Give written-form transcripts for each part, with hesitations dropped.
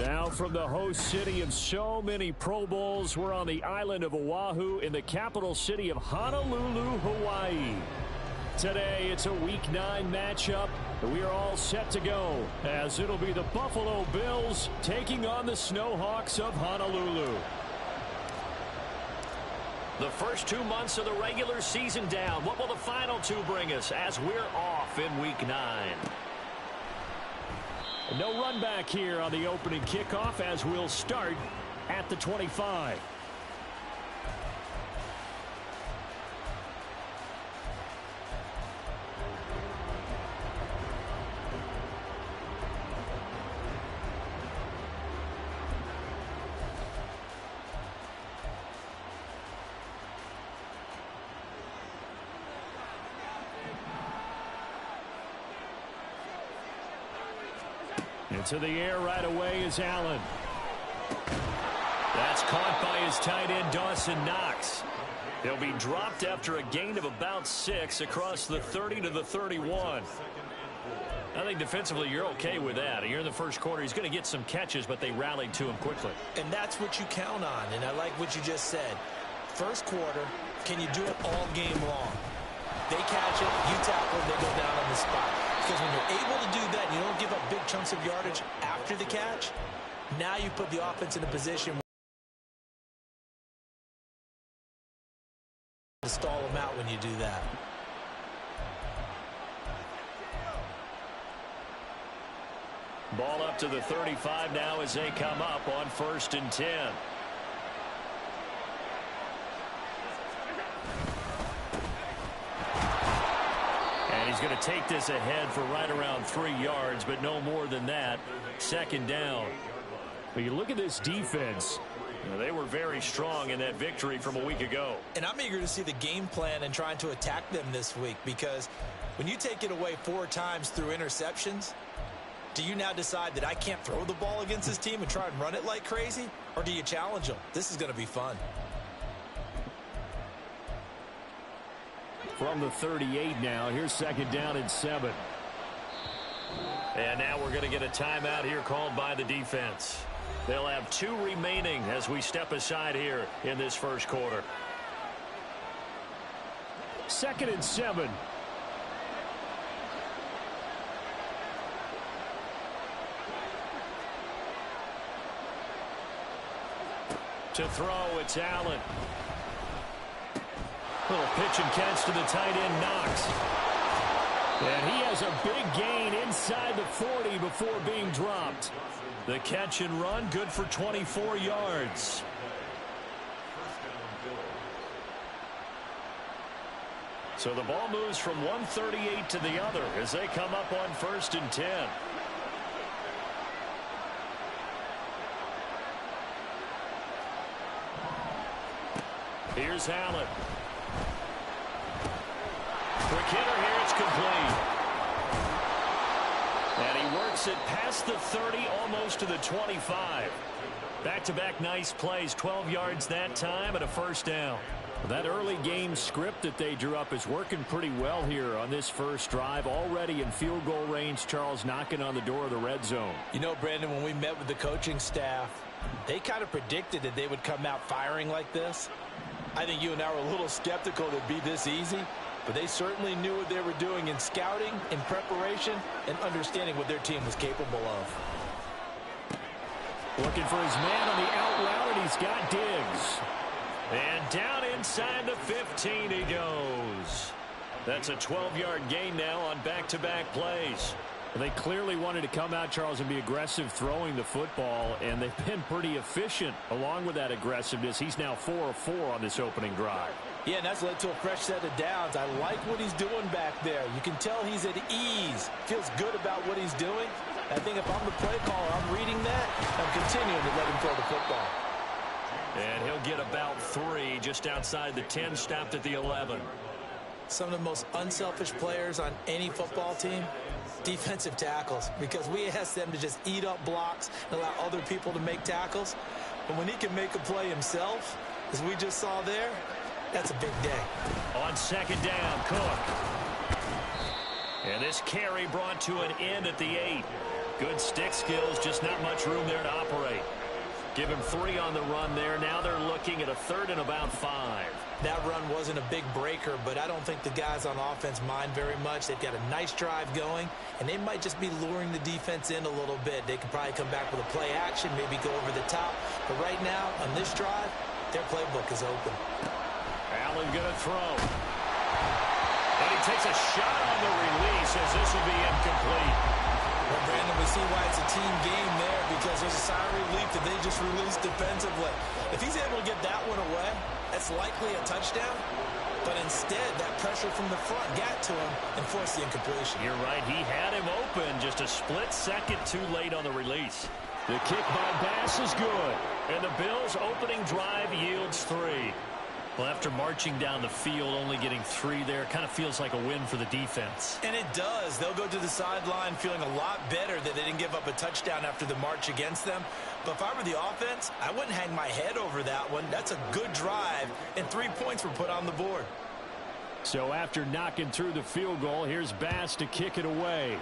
Now from the host city of so many Pro Bowls, we're on the island of Oahu in the capital city of Honolulu, Hawaii. Today, it's a Week 9 matchup. We are all set to go, as it'll be the Buffalo Bills taking on the Snowhawks of Honolulu. The first 2 months of the regular season down. What will the final 2 bring us as we're off in Week 9? No run back here on the opening kickoff as we'll start at the 25. Into the air right away is Allen. That's caught by his tight end, Dawson Knox. He'll be dropped after a gain of about 6 across the 30 to the 31. I think defensively you're okay with that. Here in the first quarter, he's going to get some catches, but they rallied to him quickly. And that's what you count on, and I like what you just said. First quarter, can you do it all game long? They catch it, you tackle it, they go down on the spot. Because when you're able to do that, and you don't give up big chunks of yardage after the catch, now you put the offense in a position to stall them out when you do that. Ball up to the 35 now as they come up on 1st and 10. He's going to take this ahead for right around 3 yards, but no more than that. 2nd down. But you look at this defense. They were very strong in that victory from a week ago. And I'm eager to see the game plan and trying to attack them this week, because when you take it away 4 times through interceptions, do you now decide that I can't throw the ball against this team and try and run it like crazy? Or do you challenge them? This is going to be fun. From the 38 now, here's 2nd down and 7. And now we're going to get a timeout here called by the defense. They'll have 2 remaining as we step aside here in this first quarter. 2nd and 7. To throw, it's Allen. Little pitch and catch to the tight end, Knox. And he has a big gain inside the 40 before being dropped. The catch and run, good for 24 yards. So the ball moves from 138 to the other as they come up on 1st and 10. Here's Allen. Quick hitter here, it's complete. And he works it past the 30, almost to the 25. Back-to-back nice plays, 12 yards that time and a 1st down. That early game script that they drew up is working pretty well here on this first drive. Already in field goal range, Charles, knocking on the door of the red zone. You know, Brandon, when we met with the coaching staff, they kind of predicted that they would come out firing like this. I think you and I were a little skeptical that it'd be this easy, but they certainly knew what they were doing in scouting, in preparation, and understanding what their team was capable of. Looking for his man on the out route, and he's got Diggs. And down inside the 15 he goes. That's a 12-yard gain now on back-to-back plays. They clearly wanted to come out, Charles, and be aggressive throwing the football, and they've been pretty efficient along with that aggressiveness. He's now 4 of 4 on this opening drive. Yeah, and that's led to a fresh set of downs. I like what he's doing back there. You can tell he's at ease, feels good about what he's doing. I think if I'm the play caller, I'm reading that, I'm continuing to let him throw the football. And he'll get about 3 just outside the 10, stopped at the 11. Some of the most unselfish players on any football team, defensive tackles, because we ask them to just eat up blocks and allow other people to make tackles. But when he can make a play himself, as we just saw there, that's a big day. On 2nd down, Cook. And this carry brought to an end at the 8. Good stick skills, just not much room there to operate. Give him 3 on the run there. Now they're looking at a 3rd and about 5. That run wasn't a big breaker, but I don't think the guys on offense mind very much. They've got a nice drive going, and they might just be luring the defense in a little bit. They can probably come back with a play action, maybe go over the top. But right now, on this drive, their playbook is open. Allen going to throw. And he takes a shot on the release as this will be incomplete. Well, Brandon, we see why it's a team game there because there's a sigh of relief that they just released defensively. If he's able to get that one away, that's likely a touchdown. But instead, that pressure from the front got to him and forced the incompletion. You're right. He had him open just a split second too late on the release. The kick by Bass is good. And the Bills' opening drive yields 3. Well, after marching down the field, only getting 3 there, kind of feels like a win for the defense. And it does. They'll go to the sideline feeling a lot better that they didn't give up a touchdown after the march against them. But if I were the offense, I wouldn't hang my head over that one. That's a good drive, and 3 points were put on the board. So after knocking through the field goal, here's Bass to kick it away.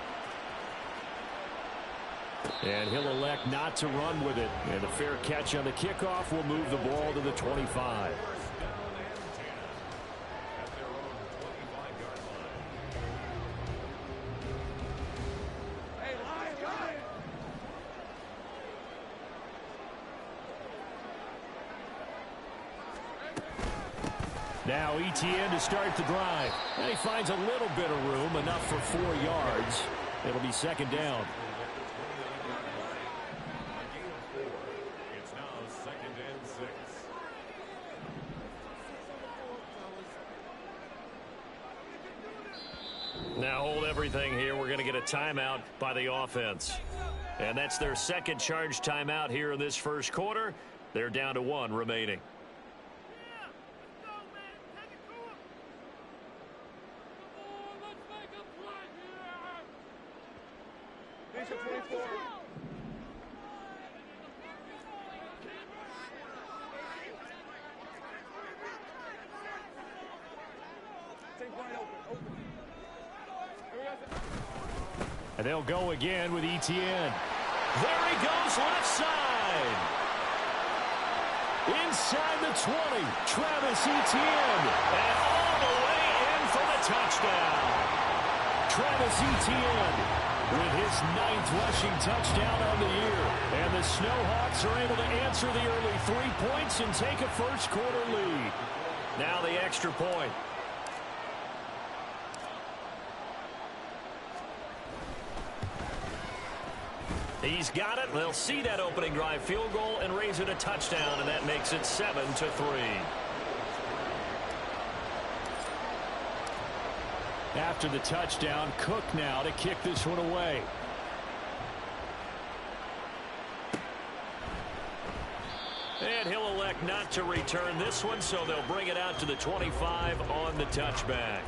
And he'll elect not to run with it. And a fair catch on the kickoff will move the ball to the 25. Now ETN to start the drive. And he finds a little bit of room, enough for 4 yards. It'll be 2nd down. It's now 2nd and 6. Now hold everything here. We're going to get a timeout by the offense. And that's their 2nd charge timeout here in this 1st quarter. They're down to 1 remaining. And they'll go again with ETN. There he goes, left side. Inside the 20, Travis Etienne. And all the way in for the touchdown. Travis Etienne with his 9th rushing touchdown on the year. And the Snowhawks are able to answer the early 3 points and take a 1st quarter lead. Now the extra point. He's got it. They'll see that opening drive field goal and raise it a touchdown, and that makes it 7-3. After the touchdown, Cook now to kick this one away. And he'll elect not to return this one, so they'll bring it out to the 25 on the touchback.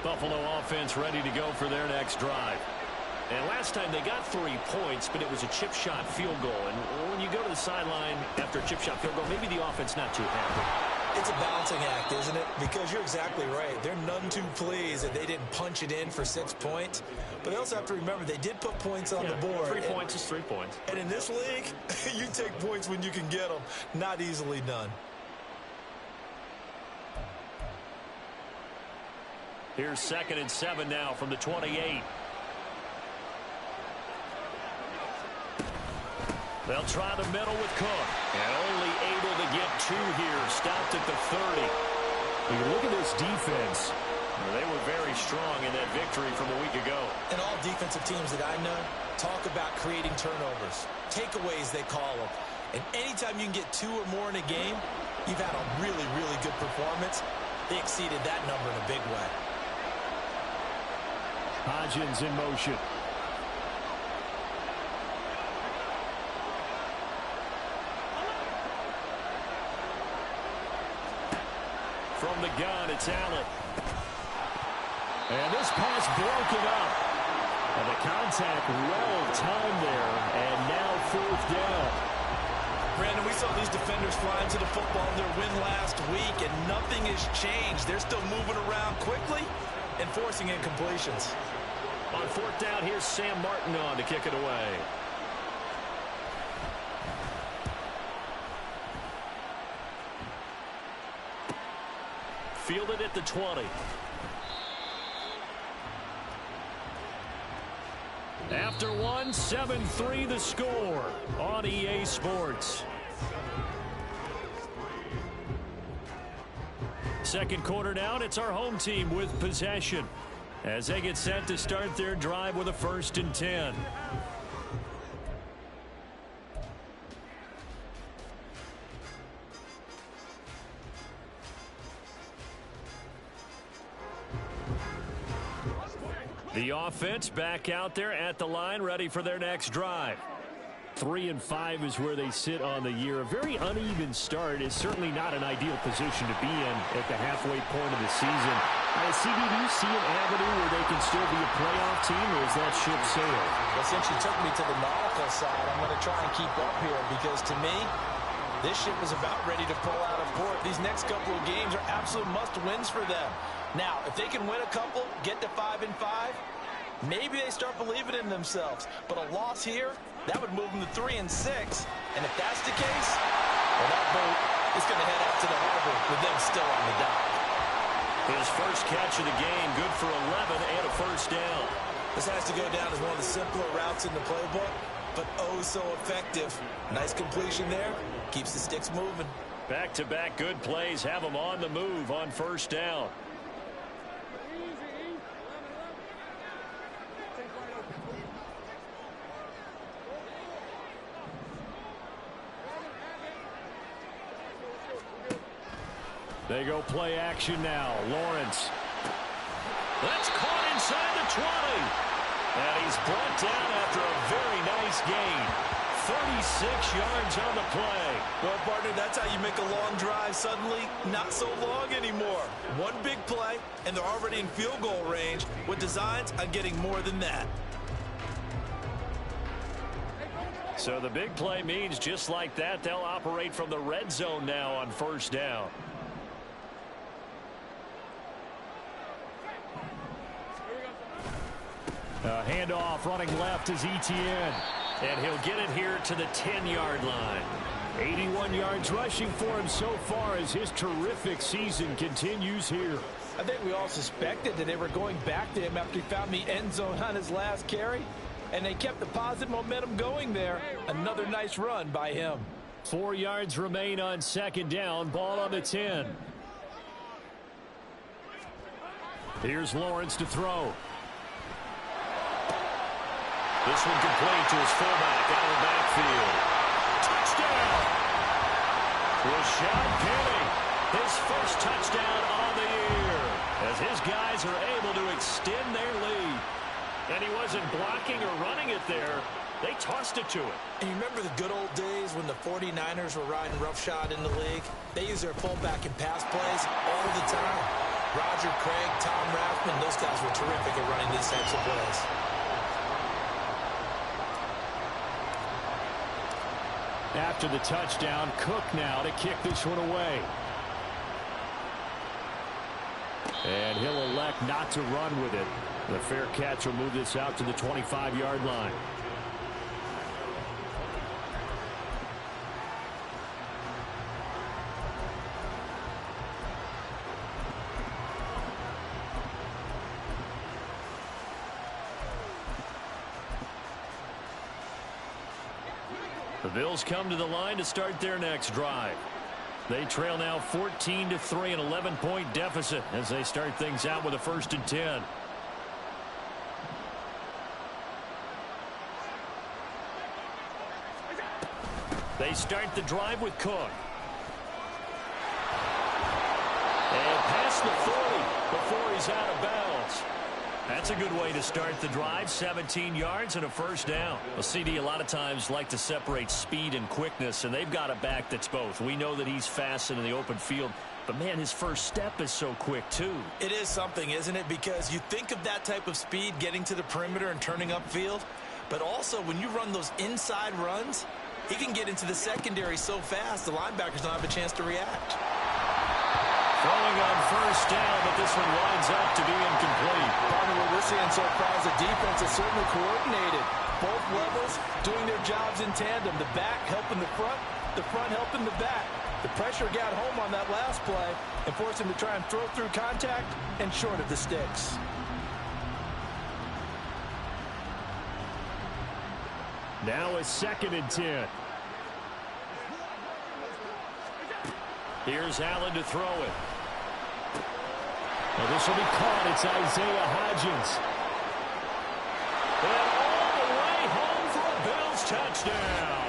Buffalo offense ready to go for their next drive. And last time they got 3 points, but it was a chip shot field goal. And when you go to the sideline after a chip shot field goal, maybe the offense not too happy. It's a balancing act, isn't it? Because you're exactly right. They're none too pleased that they didn't punch it in for 6 points. But they also have to remember they did put points on the board. 3 points is 3 points. And in this league, you take points when you can get them. Not easily done. Here's 2nd and 7 now from the 28. They'll try the middle with Cook. And only able to get 2 here. Stopped at the 30. When you look at this defense, they were very strong in that victory from a week ago. And all defensive teams that I know talk about creating turnovers. Takeaways, they call them. And anytime you can get 2 or more in a game, you've had a really, really good performance. They exceeded that number in a big way. Hodgins in motion. From the gun, it's Allen. And this pass broken up. And the contact well timed there, and now 4th down. Brandon, we saw these defenders fly into the football in their win last week, and nothing has changed. They're still moving around quickly and forcing incompletions. On 4th down, here's Sam Martin on to kick it away. Fielded at the 20. After one, 7-3 the score on EA Sports. Second quarter down, it's our home team with possession as they get set to start their drive with a 1st and 10. The offense back out there at the line, ready for their next drive. 3-5 is where they sit on the year. A very uneven start is certainly not an ideal position to be in at the halfway point of the season. CD, do you see an avenue where they can still be a playoff team, or is that ship sailed? Well, since you took me to the nautical side, I'm going to try and keep up here because, to me, this ship is about ready to pull out of port. These next couple of games are absolute must-wins for them. Now, if they can win a couple, get to 5-5, maybe they start believing in themselves. But a loss here, that would move them to 3-6. And if that's the case, well, that boat is going to head out to the harbor with them still on the dock. His first catch of the game, good for 11 and a 1st down. This has to go down as one of the simpler routes in the playbook, but oh so effective. Nice completion there. Keeps the sticks moving. Back-to-back good plays have him on the move on 1st down. They go play action now. Lawrence. That's caught inside the 20. And he's brought down after a very nice gain. 36 yards on the play. Well, partner, that's how you make a long drive suddenly not so long anymore. One big play, and they're already in field goal range with designs on getting more than that. So the big play means just like that, they'll operate from the red zone now on 1st down. Handoff running left is Etienne. And he'll get it here to the 10-yard line. 81 yards rushing for him so far as his terrific season continues here. I think we all suspected that they were going back to him after he found the end zone on his last carry. And they kept the positive momentum going there. Another nice run by him. 4 yards remain on 2nd down. Ball on the 10. Here's Lawrence to throw. This one complete to his fullback out of the backfield. Touchdown! Rashad Penny, his first touchdown on the year, as his guys are able to extend their lead. And he wasn't blocking or running it there. They tossed it to him. And you remember the good old days when the 49ers were riding roughshod in the league? They used their fullback in pass plays all the time. Roger Craig, Tom Rathman, those guys were terrific at running these types of plays. After the touchdown, Cook now to kick this one away. And he'll elect not to run with it. The fair catch will move this out to the 25-yard line. The Bills come to the line to start their next drive. They trail now 14-3, an 11-point deficit as they start things out with a 1st and 10. They start the drive with Cook. And past the 40 before he's out of bounds. That's a good way to start the drive. 17 yards and a 1st down. Well, CD a lot of times like to separate speed and quickness, and they've got a back that's both. We know that he's fast and in the open field But, man, his first step is so quick, too. It is something, isn't it? Because you think of that type of speed getting to the perimeter and turning upfield. But also, when you run those inside runs, he can get into the secondary so fast, the linebackers don't have a chance to react. Throwing on first down, but this one winds up to be incomplete. Partner, what we're seeing so far is the defense is certainly coordinated. Both levels doing their jobs in tandem. The back helping the front helping the back. The pressure got home on that last play and forced him to try and throw through contact and short of the sticks. Now a 2nd and 10. Here's Allen to throw it. Well, this will be caught. It's Isaiah Hodgins. And all the way home for a Bills touchdown.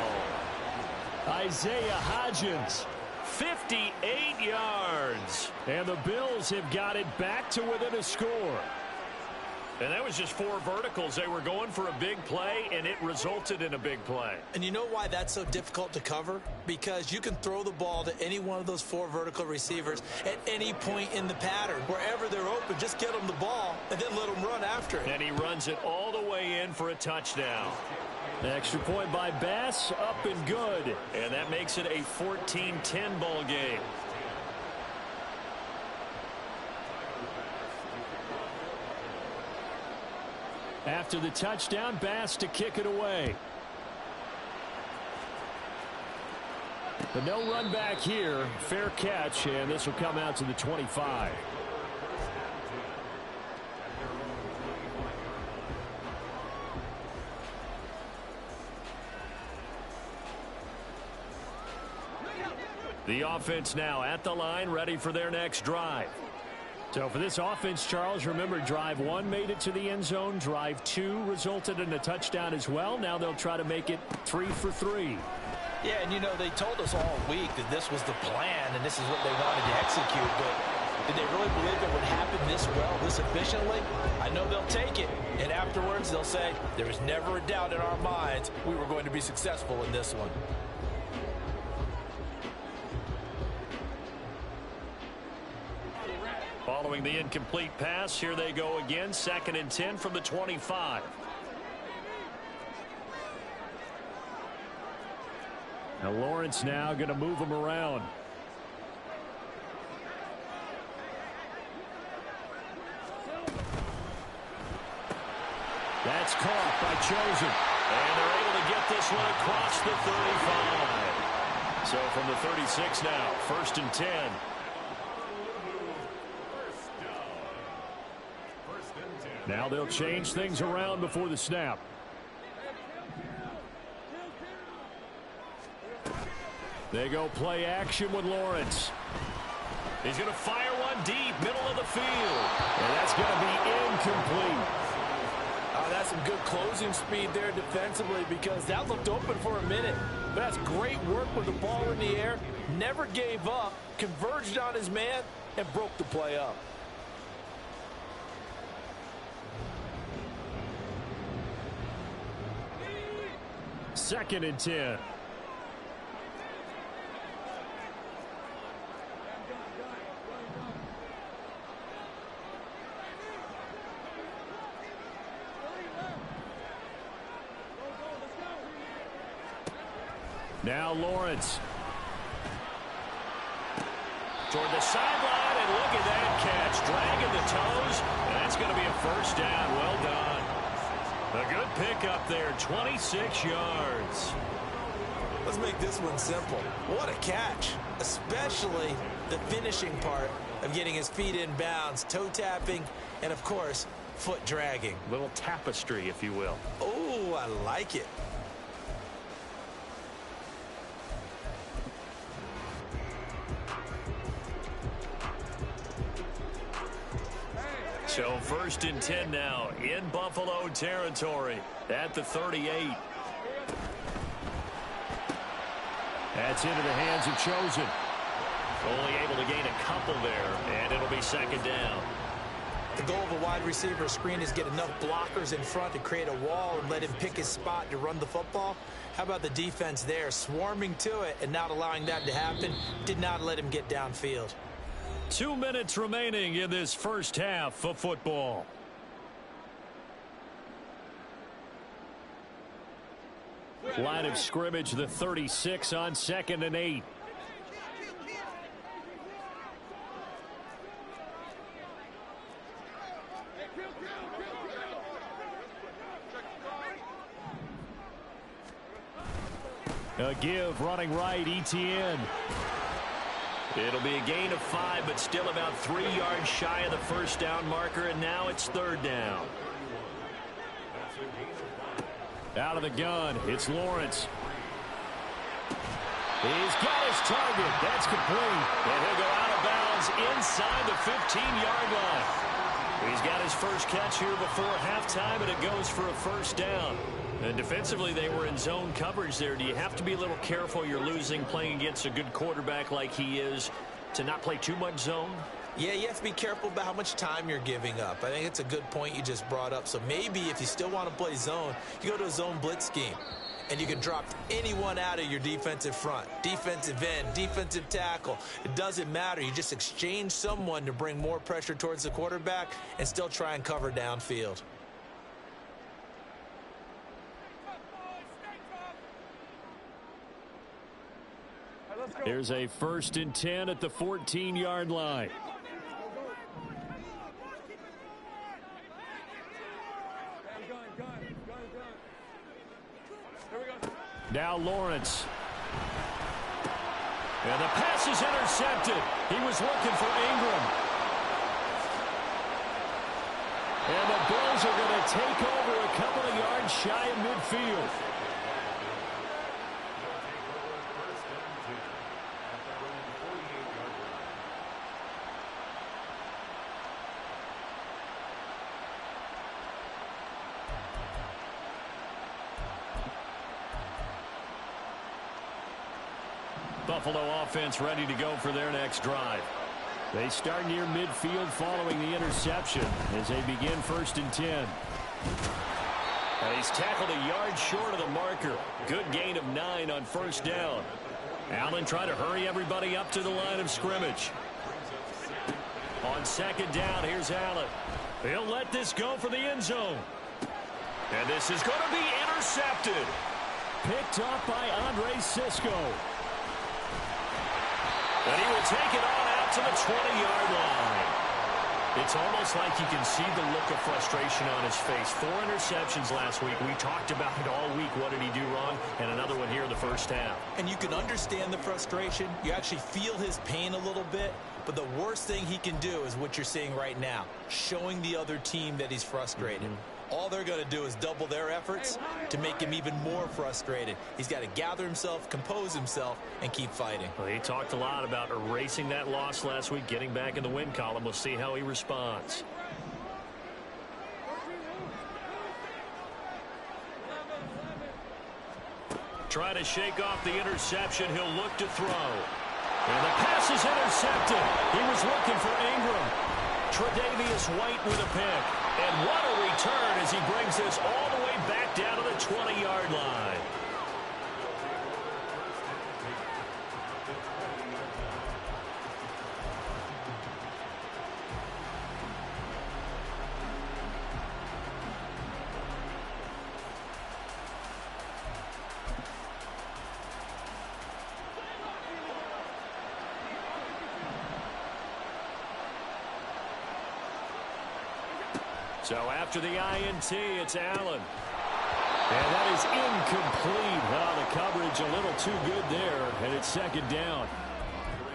Isaiah Hodgins. 58 yards. And the Bills have got it back to within a score. And that was just 4 verticals. They were going for a big play, and it resulted in a big play. And you know why that's so difficult to cover? Because you can throw the ball to any one of those 4 vertical receivers at any point in the pattern. Wherever they're open, just get them the ball and then let them run after it. And he runs it all the way in for a touchdown. The extra point by Bass, up and good. And that makes it a 14-10 ball game. After the touchdown, Bass to kick it away. But no run back here. Fair catch, and this will come out to the 25. The offense now at the line, ready for their next drive. So for this offense, Charles, remember, drive 1 made it to the end zone. Drive 2 resulted in a touchdown as well. Now they'll try to make it 3 for 3. Yeah, and, you know, they told us all week that this was the plan and this is what they wanted to execute. But did they really believe it would happen this well, this efficiently? I know they'll take it. And afterwards, they'll say, there was never a doubt in our minds we were going to be successful in this one. Following the incomplete pass, here they go again. 2nd and 10 from the 25. Now Lawrence now going to move him around. That's caught by Chosen. And they're able to get this one across the 35. So from the 36 now, 1st and 10. Now they'll change things around before the snap. They go play action with Lawrence. He's going to fire one deep, middle of the field. And that's going to be incomplete. That's some good closing speed there defensively because that looked open for a minute. But that's great work with the ball in the air. Never gave up, converged on his man, and broke the play up. Second and 10. Now Lawrence. Toward the sideline, and look at that catch. Dragging the toes, and that's going to be a first down. Well done. A good pickup there, 26 yards. Let's make this one simple. What a catch, especially the finishing part of getting his feet in bounds, toe tapping, and, of course, foot dragging. Little tapestry, if you will. Oh, I like it. So 1st and 10 now in Buffalo territory at the 38. That's into the hands of Chosen. Only able to gain a couple there, and it'll be 2nd down. The goal of a wide receiver screen is get enough blockers in front to create a wall and let him pick his spot to run the football. How about the defense there, swarming to it and not allowing that to happen? Did not let him get downfield. 2 minutes remaining in this first half of football. Line of scrimmage, the 36 on 2nd and 8. A give, running right, Etienne. It'll be a gain of 5, but still about 3 yards shy of the first down marker, and now it's 3rd down. Out of the gun, it's Lawrence. He's got his target. That's complete. And he'll go out of bounds inside the 15-yard line. He's got his first catch here before halftime, and it goes for a first down. And defensively, they were in zone coverage there. Do you have to be a little careful? You're losing playing against a good quarterback like he is to not play too much zone? Yeah, you have to be careful about how much time you're giving up. I think it's a good point you just brought up. So maybe if you still want to play zone, you go to a zone blitz scheme. And you can drop anyone out of your defensive front. Defensive end, defensive tackle. It doesn't matter. You just exchange someone to bring more pressure towards the quarterback and still try and cover downfield. Here's a 1st and 10 at the 14-yard line. Now Lawrence. And the pass is intercepted. He was looking for Ingram. And the Bills are going to take over a couple of yards shy of midfield. Buffalo offense ready to go for their next drive. They start near midfield following the interception as they begin 1st and 10. And he's tackled a yard short of the marker. Good gain of 9 on 1st down. Allen trying to hurry everybody up to the line of scrimmage. On 2nd down, here's Allen. He'll let this go for the end zone. And this is going to be intercepted. Picked up by Andre Sisco. And he will take it on out to the 20-yard line. It's almost like you can see the look of frustration on his face. 4 interceptions last week. We talked about it all week. What did he do wrong? And another one here in the first half. And you can understand the frustration. You actually feel his pain a little bit. But the worst thing he can do is what you're seeing right now, showing the other team that he's frustrated. All they're going to do is double their efforts to make him even more frustrated. He's got to gather himself, compose himself, and keep fighting. Well, he talked a lot about erasing that loss last week, getting back in the win column. We'll see how he responds. Try to shake off the interception. He'll look to throw. And the pass is intercepted. He was looking for Ingram. Tre'Davious White with a pick. And what a return as he brings this all the way back down to the 20-yard line. So after the INT, it's Allen. And that is incomplete. Well, the coverage a little too good there, and it's 2nd down.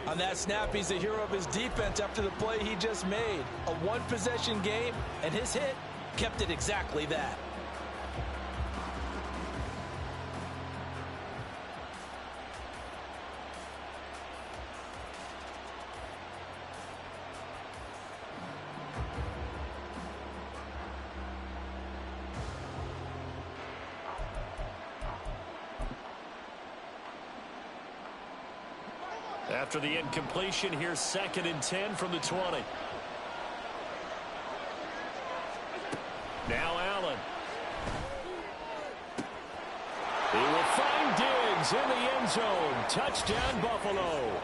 On that snap, he's the hero of his defense after the play he just made. A one-possession game, and his hit kept it exactly that. After the incompletion, here's 2nd and 10 from the 20. Now Allen. He will find Diggs in the end zone. Touchdown, Buffalo.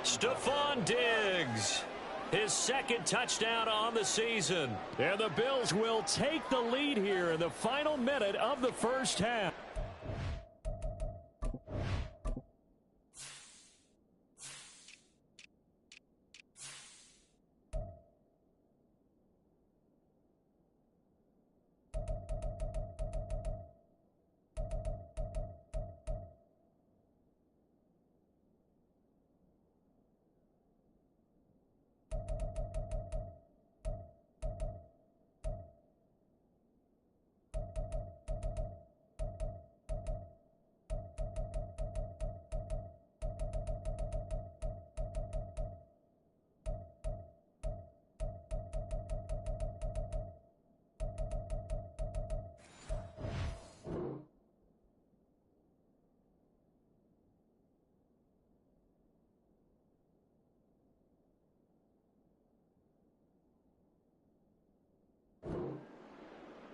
Stephon Diggs. His second touchdown on the season. And the Bills will take the lead here in the final minute of the first half.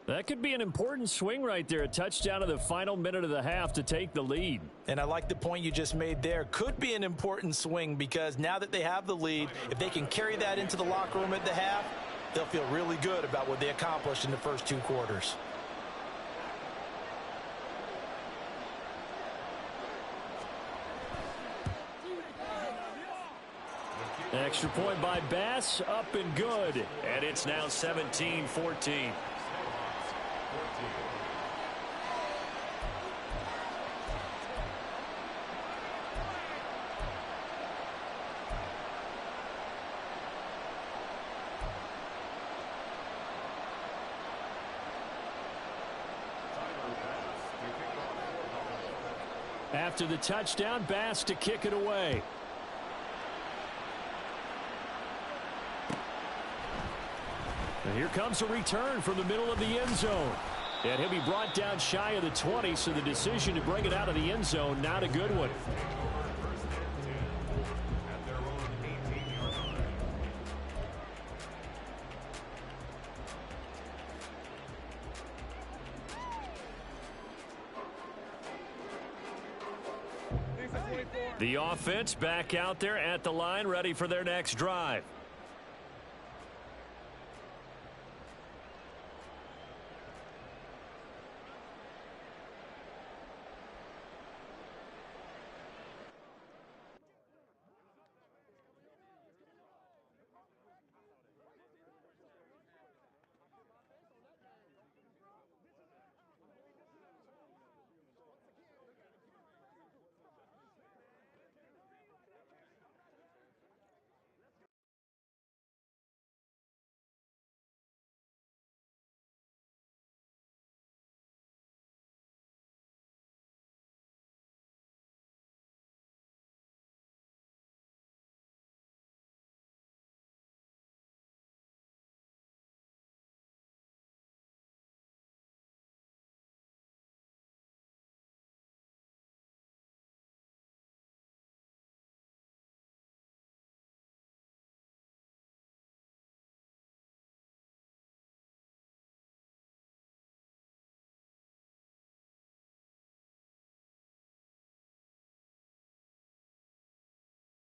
That could be an important swing right there. A touchdown in the final minute of the half to take the lead. And I like the point you just made there. Could be an important swing because now that they have the lead, if they can carry that into the locker room at the half, they'll feel really good about what they accomplished in the first 2 quarters. Extra point by Bass, up and good. And it's now 17-14. After the touchdown, Bass to kick it away. And here comes a return from the middle of the end zone. And he'll be brought down shy of the 20, so the decision to bring it out of the end zone, not a good one. The offense back out there at the line, ready for their next drive.